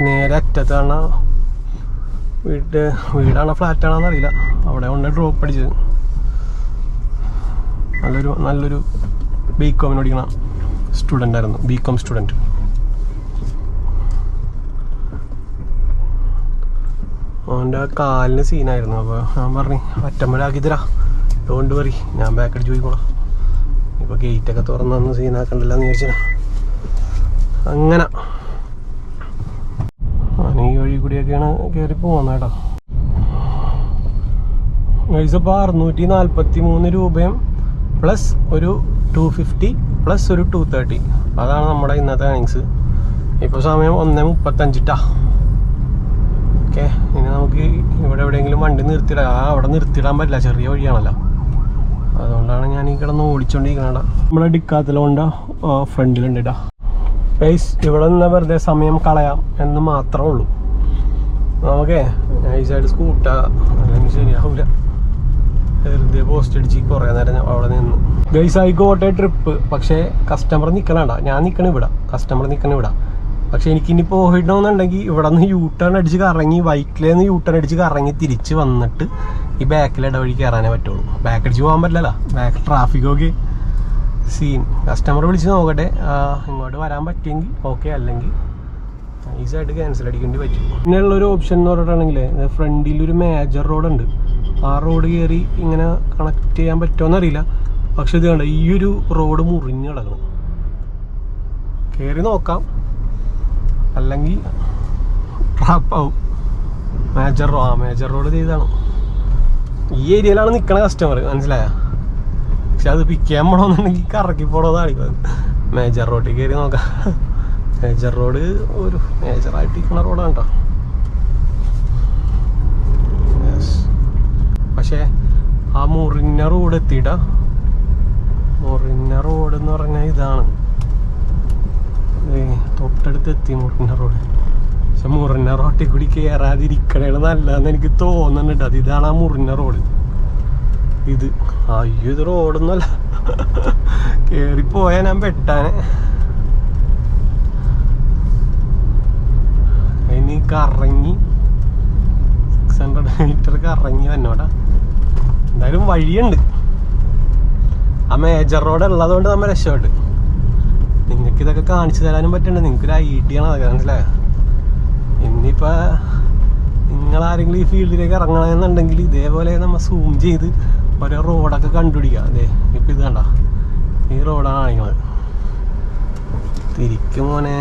നേരെ അറ്റത്താണ് വീടാണോ ഫ്ലാറ്റാണോന്ന് അറിയില്ല. അവിടെ കൊണ്ട് ഡ്രോപ്പ് അടിച്ചത്. നല്ലൊരു ബികോമിന് പഠിക്കണ സ്റ്റുഡൻ്റ് ആയിരുന്നു, ബികോം സ്റ്റുഡൻറ്റ്. അവൻ്റെ കാലിന് സീനായിരുന്നു. അപ്പോൾ ഞാൻ പറഞ്ഞു അറ്റമ്പലാക്കി തരാ, ഡോണ്ട് വറി, ഞാൻ ബാക്ക് അടിച്ച് പോയിക്കോളാം. ഇപ്പോൾ ഗേറ്റൊക്കെ തുറന്നൊന്നും സീനാക്കണ്ടല്ലോ എന്ന് വിചാരിച്ചാൽ അങ്ങനെ ഞാൻ ഈ വഴി കൂടിയൊക്കെയാണ് കയറി പോകുന്നത് കേട്ടോ. ഇപ്പോൾ 643 രൂപയും പ്ലസ് ഒരു 250 പ്ലസ് ഒരു 230. അതാണ് നമ്മുടെ ഇന്നത്തെ ഏണിങ്സ്. ഇപ്പോൾ സമയം 1:35. ഓക്കെ, ഇനി നമുക്ക് ഇവിടെ എവിടെയെങ്കിലും വണ്ടി നിർത്തിയിടാം. അവിടെ നിർത്തിയിടാൻ പറ്റില്ല, ചെറിയ വഴിയാണല്ലോ. അതുകൊണ്ടാണ് ഞാൻ ഈ കിടന്ന് ഓടിച്ചോണ്ടിരിക്കണ. നമ്മുടെ ഡിക്കാത്തലോണ്ട ഫ്രണ്ടിലുണ്ട് ഇടാ ഗൈസ്. ഇവിടെ നിന്ന് വെറുതെ സമയം കളയാം എന്ന് മാത്രമേ ഉള്ളൂ. നമുക്കേ നൈസായിട്ട് സ്കൂട്ട അല്ലെങ്കിൽ ശരിയാവില്ല. വെറുതെ പോസ്റ്റ് അടിച്ച് കുറേ നേരം അവിടെ നിന്ന് ഗൈസ് ആയിക്കോട്ടെ ട്രിപ്പ്. പക്ഷേ കസ്റ്റമർ നിൽക്കണണ്ട, ഞാൻ നിൽക്കണ ഇവിടെ, കസ്റ്റമർ നിൽക്കണ ഇവിടെ. പക്ഷെ എനിക്കിനി പോയിടണമെന്നുണ്ടെങ്കിൽ ഇവിടെ നിന്ന് യൂട്ടേൺ അടിച്ച് കറങ്ങി, വൈറ്റിലേന്ന് യൂട്ടേൺ അടിച്ച് കറങ്ങി തിരിച്ച് വന്നിട്ട് ഈ ബാക്കിൽ ഇടവഴി കയറാനേ പറ്റുള്ളൂ. ബാക്ക് അടിച്ച് പോകാൻ പറ്റില്ലല്ലോ, ബാക്ക് ട്രാഫിക്കൊക്കെ സീൻ. കസ്റ്റമർ വിളിച്ച് നോക്കട്ടെ, ഇങ്ങോട്ട് വരാൻ പറ്റുമെങ്കിൽ ഓക്കെ, അല്ലെങ്കിൽ ഈസിയായിട്ട് ക്യാൻസൽ അടിക്കേണ്ടി പറ്റും. പിന്നെയുള്ളൊരു ഓപ്ഷൻ എന്ന് പറഞ്ഞിട്ടാണെങ്കിൽ ഫ്രണ്ടിലൊരു മേജർ റോഡുണ്ട്. ആ റോഡ് കയറി ഇങ്ങനെ കണക്ട് ചെയ്യാൻ പറ്റുമോയെന്നറിയില്ല. പക്ഷെ ഇത് കണ്ട, ഈ ഒരു റോഡ് മുറിഞ്ഞ് കിടക്കണം. കയറി നോക്കാം, അല്ലെങ്കിൽ ട്രാപ്പാവും. മേജർ റോഡ് ചെയ്താണ്. ഈ ഏരിയയിലാണ് നിൽക്കണ കസ്റ്റമർ, മനസ്സിലായ. പക്ഷെ അത് പിക്ക് ചെയ്യാൻ പോകണമെന്നുണ്ടെങ്കിൽ കറക്കി പോകണമെന്നാണ്. മേജർ റോഡിൽ കയറി നോക്കാം. മേജർ റോഡ് ഒരു മേജറായിട്ട് ഇരിക്കുന്ന റോഡാണ് കേട്ടോ. പക്ഷേ ആ മുറിഞ്ഞ റോഡ് എത്തിയിട്ടാ. മുറിഞ്ഞ റോഡ് എന്ന് പറഞ്ഞാൽ ഇതാണ്, തൊട്ടടുത്ത് എത്തി മുറിഞ്ഞ റോഡ്. പക്ഷെ മുറിഞ്ഞ റോട്ടിൽ കൂടി കയറാതിരിക്കണേണ് നല്ലതെന്ന് എനിക്ക് തോന്നുന്നുണ്ട്. അത് ഇതാണ് ആ മുറിഞ്ഞ റോഡ്. ഇത് അയ്യോ, ഇത് റോഡൊന്നുമല്ല, കയറിപ്പോയാൽ ഞാൻ പെട്ടാനെ. ഇനി കറങ്ങി 600 മീറ്റർ കറങ്ങി വന്നോട്ടാ. എന്തായാലും വഴിയുണ്ട്. ആ മേജർ റോഡ് ഉള്ളതുകൊണ്ട് നമ്മൾ രക്ഷപ്പെട്ടു. നിങ്ങൾക്ക് ഇതൊക്കെ കാണിച്ചു തരാനും പറ്റുന്നുണ്ട്. നിങ്ങൾക്കൊരു ഐഡിയ ആണ് അതൊക്കെ, മനസ്സിലായോ. ഇനിയിപ്പോൾ നിങ്ങളാരെങ്കിലും ഈ ഫീൽഡിലേക്ക് ഇറങ്ങണമെന്നുണ്ടെങ്കിൽ ഇതേപോലെ നമ്മൾ സൂം ചെയ്ത് ഓരോ റോഡൊക്കെ കണ്ടുപിടിക്കുക. അതെ, ഇപ്പം ഇത് കണ്ട, ഈ റോഡാണ് കാണിക്കുന്നത്. തിരിക്കും മോനെ.